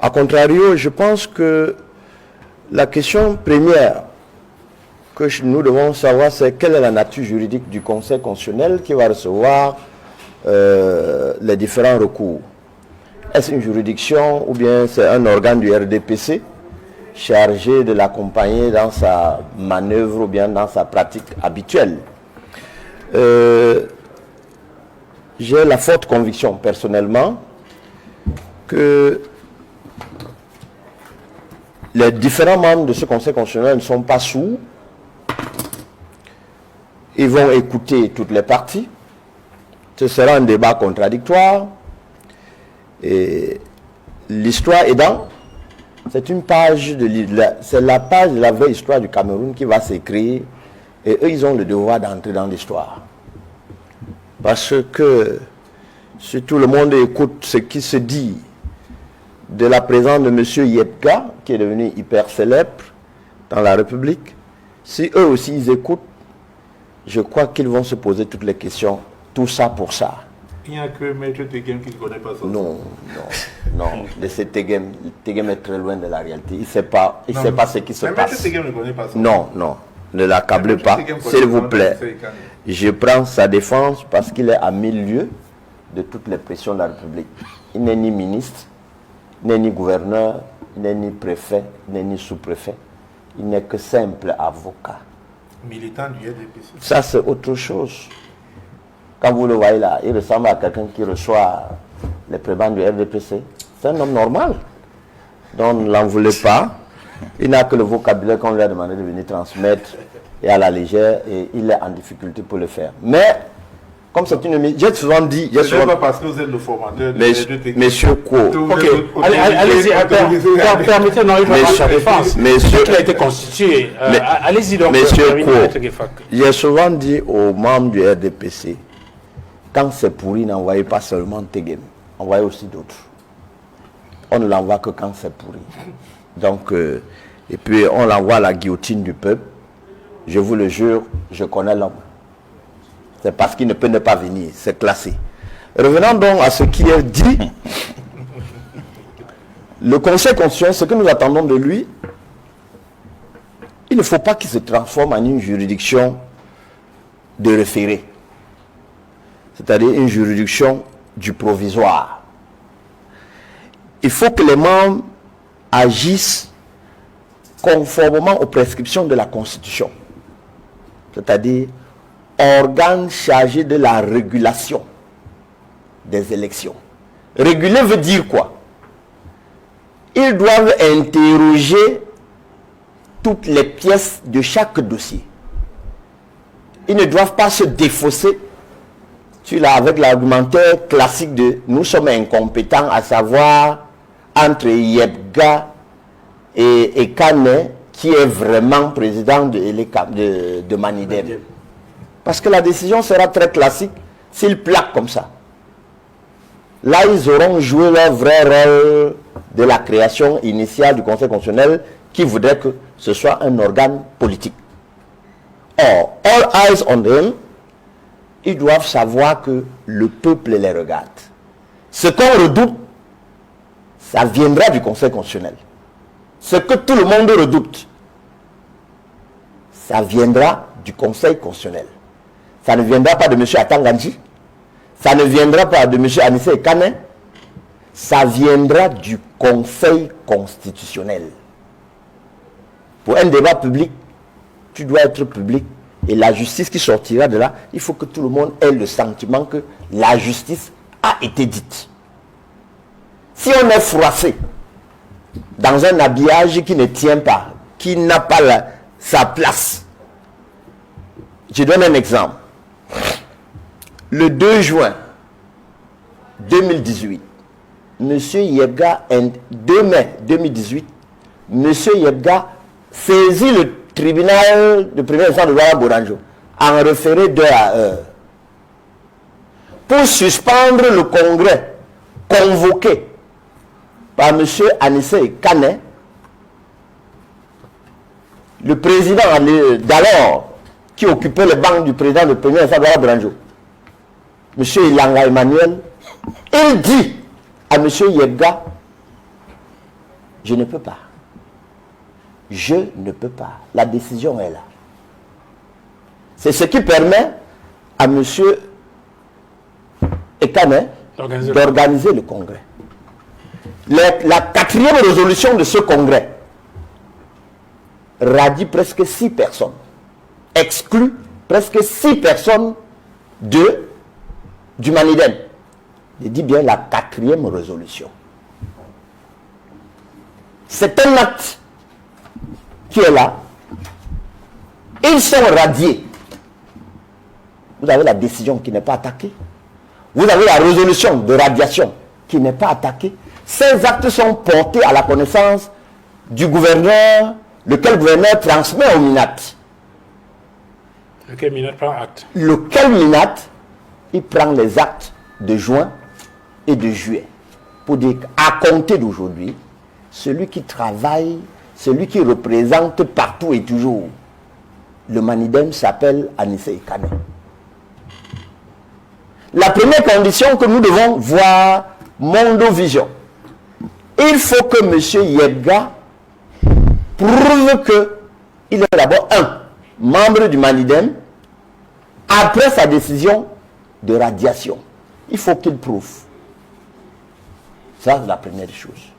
A contrario, je pense que la question première que nous devons savoir, c'est quelle est la nature juridique du Conseil constitutionnel qui va recevoir les différents recours. Est-ce une juridiction ou bien c'est un organe du RDPC chargé de l'accompagner dans sa manœuvre ou bien dans sa pratique habituelle? J'ai la forte conviction personnellement que les différents membres de ce Conseil constitutionnel ne sont pas sourds. Ils vont écouter toutes les parties. Ce sera un débat contradictoire. Et l'histoire aidant, c'est une page c'est la page de la vraie histoire du Cameroun qui va s'écrire. Et eux, ils ont le devoir d'entrer dans l'histoire. Parce que si tout le monde écoute ce qui se dit de la présence de M. Yebga, qui est devenu hyper célèbre dans la République, si eux aussi ils écoutent, je crois qu'ils vont se poser toutes les questions. Tout ça pour ça. Il n'y a que M. Tegem qui ne connaît pas ça. Non. Laissez Tegem. Tegem est très loin de la réalité. Il ne sait pas ce qui se passe. M. Tegem ne connaît pas ça. Non. Ne l'accablez pas, s'il vous plaît. Je prends sa défense parce qu'il est à 1000 lieues de toutes les pressions de la République. Il n'est ni ministre, il n'est ni gouverneur, il n'est ni préfet, il n'est ni sous-préfet. Il n'est que simple avocat. Militant du RDPC. Ça, c'est autre chose. Quand vous le voyez là, il ressemble à quelqu'un qui reçoit les prébendes du RDPC. C'est un homme normal. Donc, ne l'en voulez pas. Il n'a que le vocabulaire qu'on lui a demandé de venir transmettre et à la légère, et il est en difficulté pour le faire. Mais, comme c'est une... J'ai souvent dit... Pas parce que vous êtes le formateur de Monsieur Ko. Ok, allez-y, permettez-nous de faire sa défense. Monsieur qui a été constitué. Allez-y donc. Monsieur Ko, j'ai souvent dit aux membres du RDPC, quand c'est pourri, n'envoyez pas seulement Tegem, envoyez aussi d'autres. On ne l'envoie que quand c'est pourri. Donc, et puis on l'envoie à la guillotine du peuple. Je vous le jure, je connais l'homme. C'est parce qu'il ne peut ne pas venir, c'est classé. Revenons donc à ce qui est dit. Le Conseil constitutionnel, ce que nous attendons de lui, il ne faut pas qu'il se transforme en une juridiction de référé. C'est-à-dire une juridiction du provisoire. Il faut que les membres agissent conformément aux prescriptions de la Constitution. C'est-à-dire organe chargé de la régulation des élections. Réguler veut dire quoi? Ils doivent interroger toutes les pièces de chaque dossier. Ils ne doivent pas se défausser avec l'argumentaire classique de nous sommes incompétents, à savoir entre Yebga et Kane, qui est vraiment président de Manidem. Parce que la décision sera très classique s'ils plaquent comme ça. Là, ils auront joué leur vrai rôle de la création initiale du Conseil constitutionnel qui voudrait que ce soit un organe politique. Or, all eyes on them, ils doivent savoir que le peuple les regarde. Ce qu'on redoute, ça viendra du Conseil constitutionnel. Ce que tout le monde redoute, ça viendra du Conseil constitutionnel. Ça ne viendra pas de M. Atanganji, ça ne viendra pas de M. Anissé Kane, ça viendra du Conseil constitutionnel. Pour un débat public, tu dois être public, et la justice qui sortira de là, il faut que tout le monde ait le sentiment que la justice a été dite. Si on est froissé dans un habillage qui ne tient pas, qui n'a pas sa place, je donne un exemple. Le 2 juin 2018, M. Yebga, 2 mai 2018, M. Yebga saisit le tribunal de première instance de Douala Boranjo en référé d'heure à heure pour suspendre le congrès convoqué par M. Anissé Kane, le président d'alors qui occupait le banc du président de première instance de Douala Boranjo, M. Ilanga Emmanuel. Il dit à M. Yebga Je ne peux pas. Je ne peux pas. La décision est là. C'est ce qui permet à M. Ekane d'organiser le congrès. La quatrième résolution de ce congrès radie presque 6 personnes, exclut presque 6 personnes du Manidem. Je dis bien la quatrième résolution. C'est un acte qui est là. Ils sont radiés. Vous avez la décision qui n'est pas attaquée. Vous avez la résolution de radiation qui n'est pas attaquée. Ces actes sont portés à la connaissance du gouverneur, lequel gouverneur transmet au MINAT. Lequel MINAT prend acte. Lequel MINAT, il prend les actes de juin et de juillet. Pour dire qu'à compter d'aujourd'hui, celui qui travaille, celui qui représente partout et toujours le Manidem s'appelle Anissé Ekane. La première condition que nous devons voir, Mondo Vision, il faut que M. Yebga prouve qu'il est d'abord un membre du Manidem après sa décision de radiation. Il faut qu'il prouve. Ça, c'est la première chose.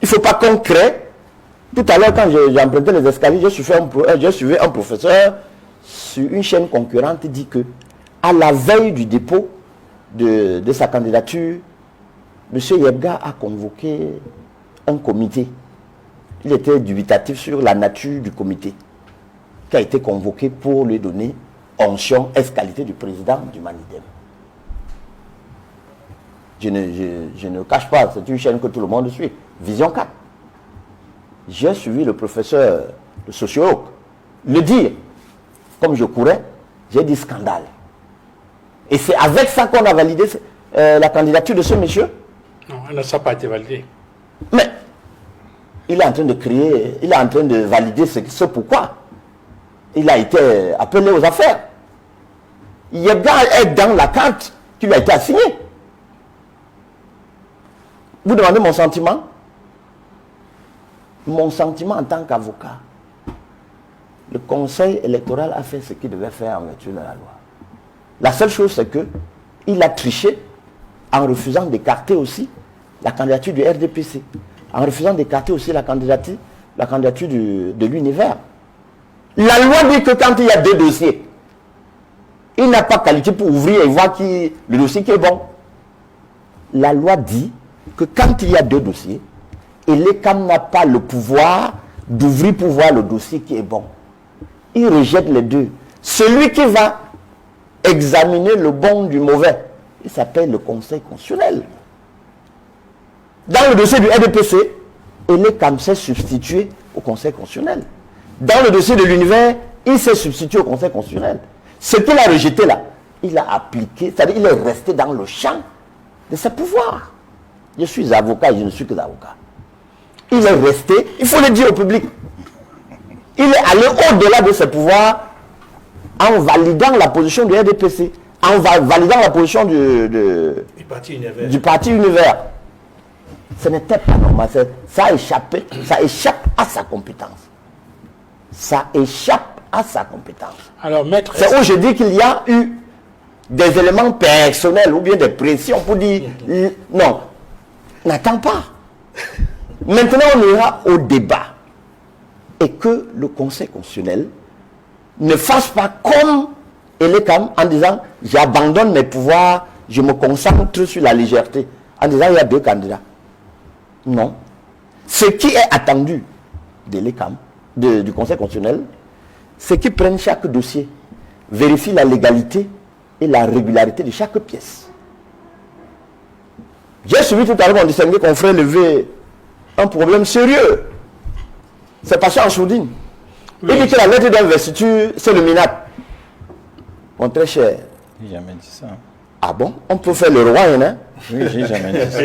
Il ne faut pas qu'on crée. Tout à l'heure, quand j'empruntais les escaliers, j'ai suivi un professeur sur une chaîne concurrente dit que à la veille du dépôt de sa candidature, M. Yebga a convoqué un comité. Il était dubitatif sur la nature du comité qui a été convoqué pour lui donner onction ex-qualité du président du Manidem. Je ne cache pas, c'est une chaîne que tout le monde suit. Vision 4. J'ai suivi le professeur, le sociologue, le dire. Comme je courais, j'ai dit scandale. Et c'est avec ça qu'on a validé la candidature de ce monsieur. Non, elle n'a pas été validée. Mais il est en train de créer, il est en train de valider ce pourquoi il a été appelé aux affaires. Yebga est dans la carte qui lui a été assignée. Vous demandez mon sentiment? Mon sentiment en tant qu'avocat, le conseil électoral a fait ce qu'il devait faire en vertu de la loi. La seule chose, c'est qu'il a triché en refusant d'écarter aussi la candidature du RDPC, en refusant d'écarter aussi la candidature de l'univers. La loi dit que quand il y a 2 dossiers, il n'a pas qualité pour ouvrir et voir le dossier qui est bon. La loi dit que quand il y a 2 dossiers, et l'ECAM n'a pas le pouvoir d'ouvrir pour voir le dossier qui est bon. Il rejette les 2. Celui qui va examiner le bon du mauvais, il s'appelle le Conseil constitutionnel. Dans le dossier du RDPC, l'ECAM s'est substitué au Conseil constitutionnel. Dans le dossier de l'univers, il s'est substitué au Conseil constitutionnel. Ce qu'il a rejeté là, il a appliqué, c'est-à-dire il est resté dans le champ de ses pouvoirs. Je suis avocat et je ne suis que avocat. Il est resté, il faut le dire au public, il est allé au-delà de ses pouvoirs en validant la position du RDPC, en validant la position du parti univers. Ce n'était pas normal, ça échappe à sa compétence. Ça échappe à sa compétence. Alors, maître... C'est où je dis qu'il y a eu des éléments personnels ou bien des pressions pour dire non, n'attends pas. Maintenant, on ira au débat. Et que le Conseil constitutionnel ne fasse pas comme l'ECAM en disant j'abandonne mes pouvoirs, je me concentre sur la légèreté. En disant il y a 2 candidats. Non. Ce qui est attendu de l'ECAM, du Conseil constitutionnel, c'est qu'ils prennent chaque dossier, vérifient la légalité et la régularité de chaque pièce. J'ai suivi tout à l'heure mon distingué confrère lever un problème sérieux. C'est passé en sourdine. Oui. Il dit que la lettre d'investiture, c'est le MINAT. Mon très cher. J'ai jamais dit ça. Ah bon? On peut faire le roi, hein? Oui, j'ai jamais dit ça.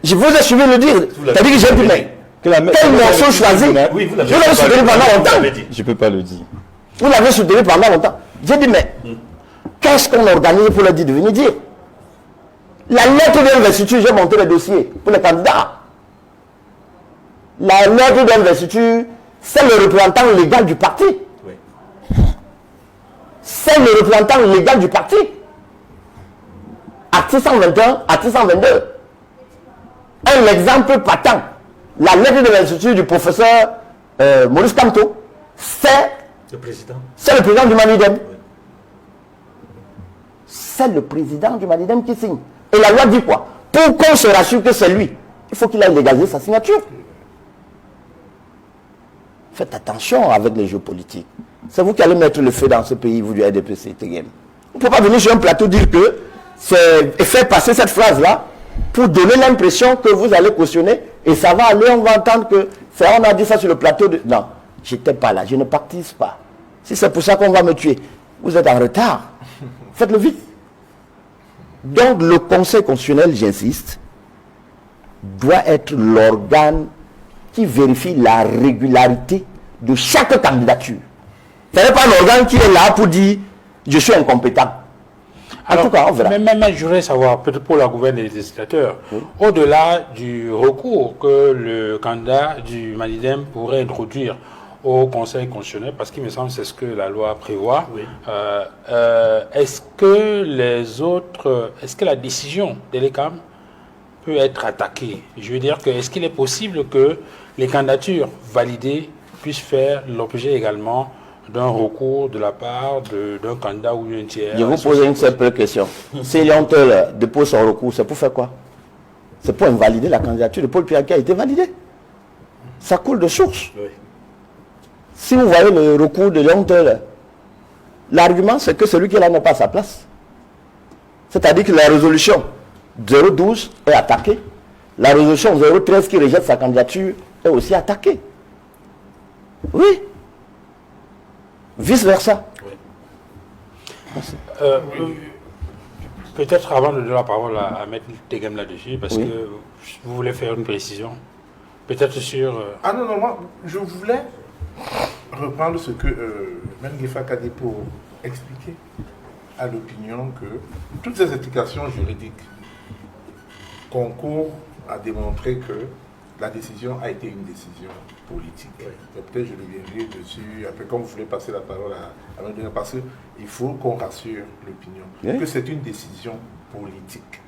Je vous ai suivi le dire. C'est-à-dire que j'ai dit, mais quel morceau choisi? Oui, vous je l'avais soutenu pendant longtemps. Je ne peux pas le dire. Vous l'avez soutenu pendant longtemps. J'ai dit, mais qu'est-ce qu'on organise pour leur dire de venir dire? La lettre d'investiture, j'ai monté le dossier pour les candidats. La lettre d'investiture, c'est le représentant légal du parti. Oui. C'est le représentant légal du parti. Article 121, article 122. Un exemple patent. La lettre d'investiture du professeur Maurice Kamto, c'est le président. C'est le président du Manidem. Oui. C'est le président du Manidem qui signe. Et la loi dit quoi? Pour qu'on se rassure que c'est lui, il faut qu'il aille légaliser sa signature. Faites attention avec les jeux politiques. C'est vous qui allez mettre le feu dans ce pays, vous du RDPC. On ne peut pas venir sur un plateau dire que c'est et faire passer cette phrase-là pour donner l'impression que vous allez cautionner et ça va aller, on va entendre que on a dit ça sur le plateau de... Non, j'étais pas là, je ne participe pas. Si c'est pour ça qu'on va me tuer, vous êtes en retard. Faites-le vite. Donc le Conseil constitutionnel, j'insiste, doit être l'organe qui vérifie la régularité de chaque candidature. Ce n'est pas un organe qui est là pour dire je suis incompétent. Alors, en tout cas, on verra. Mais je voudrais savoir, peut-être pour la gouverne des législateurs, oui, au-delà du recours que le candidat du Manidem pourrait introduire au Conseil constitutionnel, parce qu'il me semble que c'est ce que la loi prévoit, oui, est-ce que la décision de l'ECAM peut être attaquée? Je veux dire, est-ce qu'il est possible que les candidatures validées puissent faire l'objet également d'un recours de la part d'un candidat ou d'un tiers? Je vous pose une simple question. Si Liontel dépose son recours, c'est pour faire quoi? C'est pour invalider la candidature de Paul Biya qui a été validée. Ça coule de source. Oui. Si vous voyez le recours de Liontel, l'argument c'est que celui qui est là n'a pas sa place. C'est-à-dire que la résolution 012 est attaquée. La résolution 013 qui rejette sa candidature est aussi attaquée. Oui. Vice-versa. Oui. Peut-être avant de donner la parole à Maître Tegem là-dessus, parce oui, que vous voulez faire une précision. Peut-être sur... Ah non, moi, je voulais reprendre ce que Mme Guifak a dit pour expliquer à l'opinion que toutes ces explications juridiques concourent à démontrer que la décision a été une décision politique. Oui. Peut-être je reviendrai dessus, après quand vous voulez passer la parole à Mme, parce qu'il faut qu'on rassure l'opinion, oui, que c'est une décision politique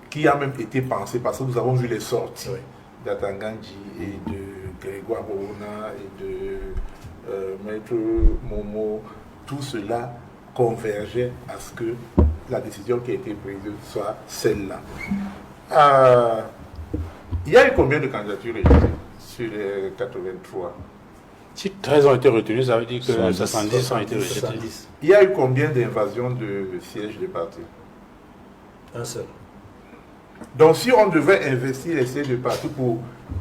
qui a même été pensée, parce que nous avons vu les sorties, oui, d'Atangandji et de Grégoire Ouna et de Maître Momo. Tout cela convergeait à ce que la décision qui a été prise soit celle-là. Il y a eu combien de candidatures rejetées sur les 83? Si 13 ont été retenues, ça veut dire que 70 ont été rejetées. Il y a eu combien d'invasions de sièges de parti? Un seul. Donc si on devait investir les sièges de parti pour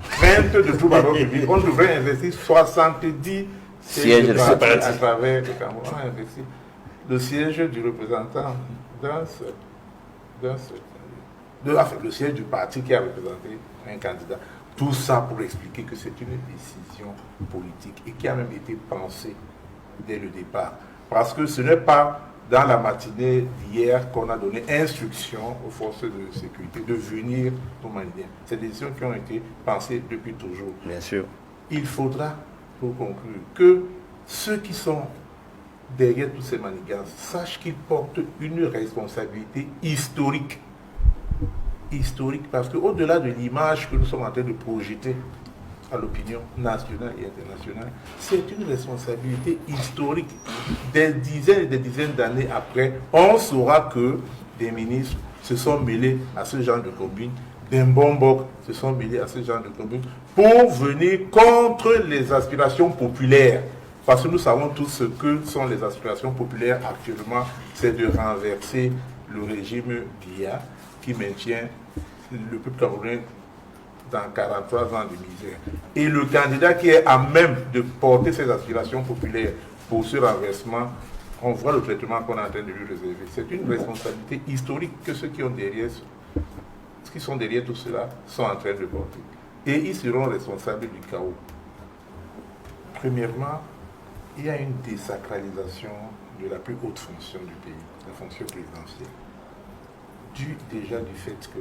crainte de trouble à l'ordre public, on devrait investir 70 sièges de parti à travers le Cameroun. On a investi le siège du représentant d'un seul. Le siège du parti qui a représenté un candidat. Tout ça pour expliquer que c'est une décision politique et qui a même été pensée dès le départ. Parce que ce n'est pas dans la matinée d'hier qu'on a donné instruction aux forces de sécurité de venir au Manidem. C'est des décisions qui ont été pensées depuis toujours. Bien sûr. Il faudra, pour conclure, que ceux qui sont derrière tous ces manigances sachent qu'ils portent une responsabilité historique. Historique, parce qu'au-delà de l'image que nous sommes en train de projeter à l'opinion nationale et internationale, c'est une responsabilité historique. Des dizaines et des dizaines d'années après, on saura que des ministres se sont mêlés à ce genre de combine, des Mbombok se sont mêlés à ce genre de combine, pour venir contre les aspirations populaires. Parce que nous savons tous ce que sont les aspirations populaires actuellement, c'est de renverser le régime Biya, qui maintient le peuple camerounais dans 43 ans de misère. Et le candidat qui est à même de porter ses aspirations populaires pour ce renversement, on voit le traitement qu'on est en train de lui réserver. C'est une responsabilité historique que ceux qui sont derrière tout cela sont en train de porter. Et ils seront responsables du chaos. Premièrement, il y a une désacralisation de la plus haute fonction du pays, la fonction présidentielle. Dû déjà du fait que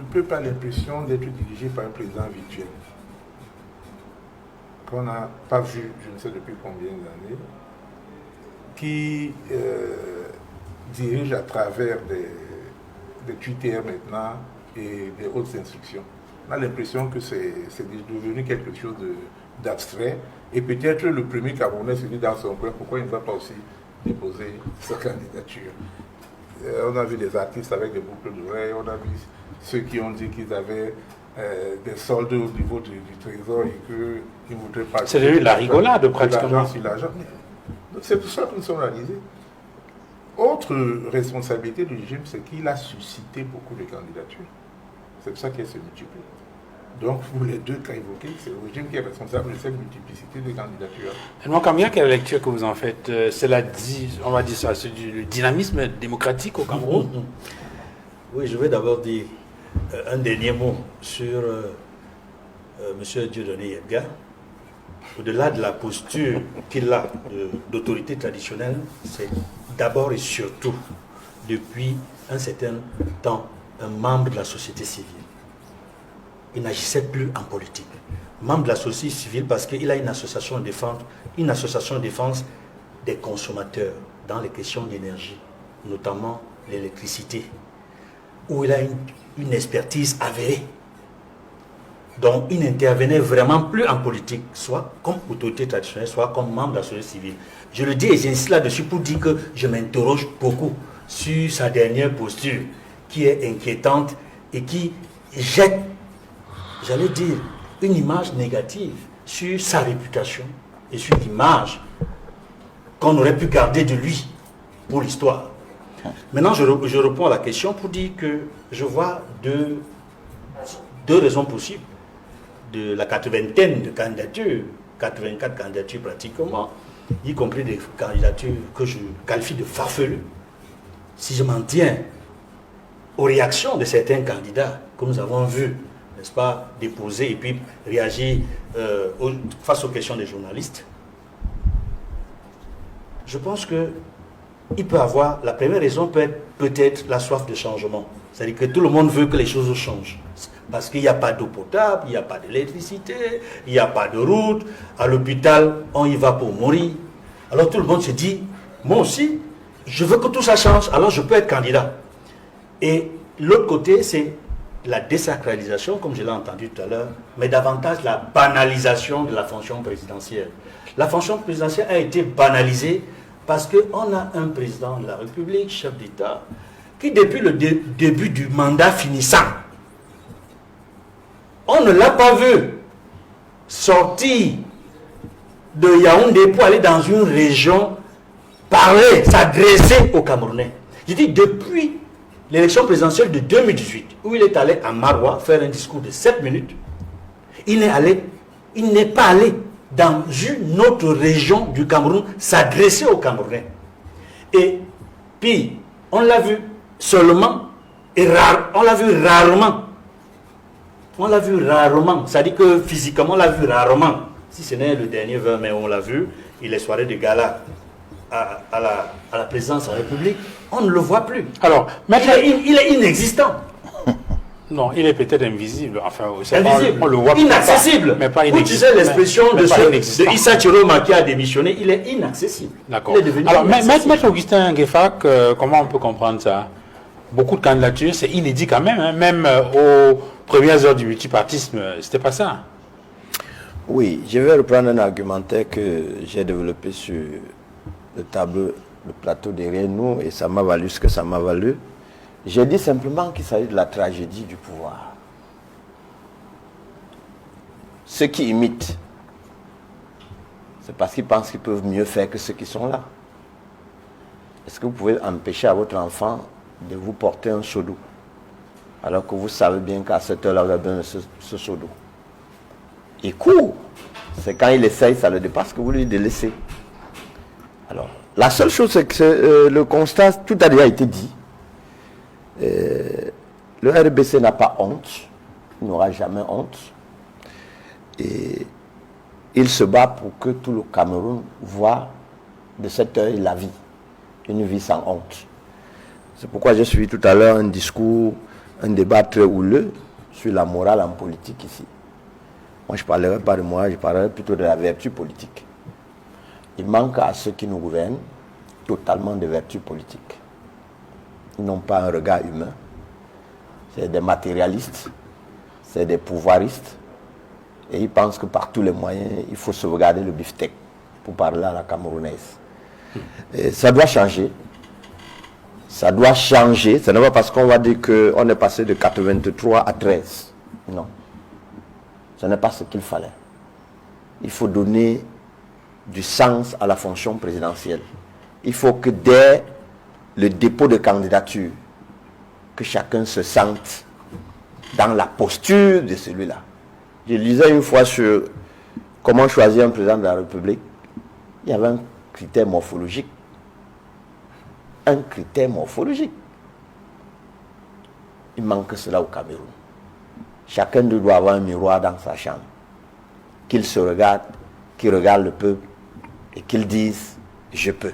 ne peux pas l'impression d'être dirigé par un président virtuel qu'on n'a pas vu, je ne sais depuis combien d'années, qui dirige à travers des Twitter maintenant et des hautes instructions. On a l'impression que c'est devenu quelque chose d'abstrait. Et peut-être le premier Camerounais se dit dans son coin, pourquoi il ne va pas aussi déposer sa candidature. On a vu des artistes avec des boucles d'oreilles, on a vu ceux qui ont dit qu'ils avaient des soldes au niveau du trésor et qu'ils ne voudraient pas... C'est devenu la rigolade pratiquement. C'est pour ça que nous sommes réalisés. Autre responsabilité du régime, c'est qu'il a suscité beaucoup de candidatures. C'est pour ça qu'elle se multiplie. Donc, pour les deux cas évoqués, c'est le régime qui est responsable de cette multiplicité de candidatures. Et donc, combien quelle lecture que vous en faites? C'est on va dire ça, c'est du dynamisme démocratique au Cameroun. Oui, je vais d'abord dire un dernier mot sur M. Dieudonné Edgar. Au-delà de la posture qu'il a d'autorité traditionnelle, c'est d'abord et surtout, depuis un certain temps, un membre de la société civile. Il n'agissait plus en politique. Membre de la société civile parce qu'il a une association de défense des consommateurs dans les questions d'énergie, notamment l'électricité, où il a une expertise avérée. Donc il n'intervenait vraiment plus en politique, soit comme autorité traditionnelle, soit comme membre de la société civile. Je le dis et j'insiste là-dessus pour dire que je m'interroge beaucoup sur sa dernière posture, qui est inquiétante et qui jette, j'allais dire, une image négative sur sa réputation et sur l'image qu'on aurait pu garder de lui pour l'histoire. Maintenant, je réponds à la question pour dire que je vois deux raisons possibles de la 80aine de candidatures, 84 candidatures pratiquement, y compris des candidatures que je qualifie de farfelues. Si je m'en tiens aux réactions de certains candidats que nous avons vus, n'est-ce pas, déposer et puis réagir face aux questions des journalistes, je pense que il peut avoir, la première raison peut être peut-être la soif de changement. C'est-à-dire que tout le monde veut que les choses changent. Parce qu'il n'y a pas d'eau potable, il n'y a pas d'électricité, il n'y a pas de route. À l'hôpital, on y va pour mourir. Alors tout le monde se dit, moi aussi, je veux que tout ça change, alors je peux être candidat. Et l'autre côté, c'est la désacralisation, comme je l'ai entendu tout à l'heure, mais davantage la banalisation de la fonction présidentielle. La fonction présidentielle a été banalisée parce qu'on a un président de la République, chef d'État, qui depuis le début du mandat finissant, on ne l'a pas vu sortir de Yaoundé pour aller dans une région parler, s'adresser aux Camerounais. Je dis depuis l'élection présidentielle de 2018, où il est allé à Maroua faire un discours de 7 minutes, il n'est pas allé dans une autre région du Cameroun s'adresser aux Camerounais. Et puis, on l'a vu seulement, et on l'a vu rarement. On l'a vu rarement, c'est-à-dire que physiquement, on l'a vu rarement. Si ce n'est le dernier 20 mai, on l'a vu, et les soirées de gala à la présidence de la République, on ne le voit plus. Alors, il est inexistant. Non, il est peut-être invisible. Enfin, invisible. On le voit inaccessible. Mais pas inexistant. Vous utilisez l'expression de Issa Chiroma qui a démissionné, il est inaccessible. D'accord. Alors, Maître Augustin Ngefak, comment on peut comprendre ça? Beaucoup de candidatures, c'est inédit quand même. Hein. Même aux premières heures du multipartisme, c'était pas ça. Oui, je vais reprendre un argumentaire que j'ai développé sur le tableau, le plateau derrière nous, et ça m'a valu ce que ça m'a valu. J'ai dit simplement qu'il s'agit de la tragédie du pouvoir. Ceux qui imitent, c'est parce qu'ils pensent qu'ils peuvent mieux faire que ceux qui sont là. Est-ce que vous pouvez empêcher à votre enfant de vous porter un seau d'eau, alors que vous savez bien qu'à cette heure-là, vous avez besoin de ce seau d'eau? Il court. C'est quand il essaye, ça le dépasse, que vous lui délaissez. Alors, la seule chose, c'est que le constat, tout a déjà été dit. Le RBC n'a pas honte, il n'aura jamais honte. Et il se bat pour que tout le Cameroun voit de cette heure la vie, une vie sans honte. C'est pourquoi j'ai suivi tout à l'heure un discours un débat très houleux sur la morale en politique ici. Moi, je ne parlerai pas de moi, je parlerai plutôt de la vertu politique. Il manque à ceux qui nous gouvernent totalement de vertu politique. Ils n'ont pas un regard humain. C'est des matérialistes, c'est des pouvoiristes. Et ils pensent que par tous les moyens, il faut sauvegarder le beefsteak, pour parler à la camerounaise. Et ça doit changer. Ça doit changer. Ce n'est pas parce qu'on va dire qu'on est passé de 83 à 13. Non. Ce n'est pas ce qu'il fallait. Il faut donner du sens à la fonction présidentielle. Il faut que dès le dépôt de candidature, que chacun se sente dans la posture de celui-là. Je lisais une fois sur comment choisir un président de la République. Il y avait un critère morphologique. Un critère morphologique. Il manque cela au Cameroun. Chacun doit avoir un miroir dans sa chambre. Qu'il se regarde, qu'il regarde le peuple et qu'il dise « je peux ».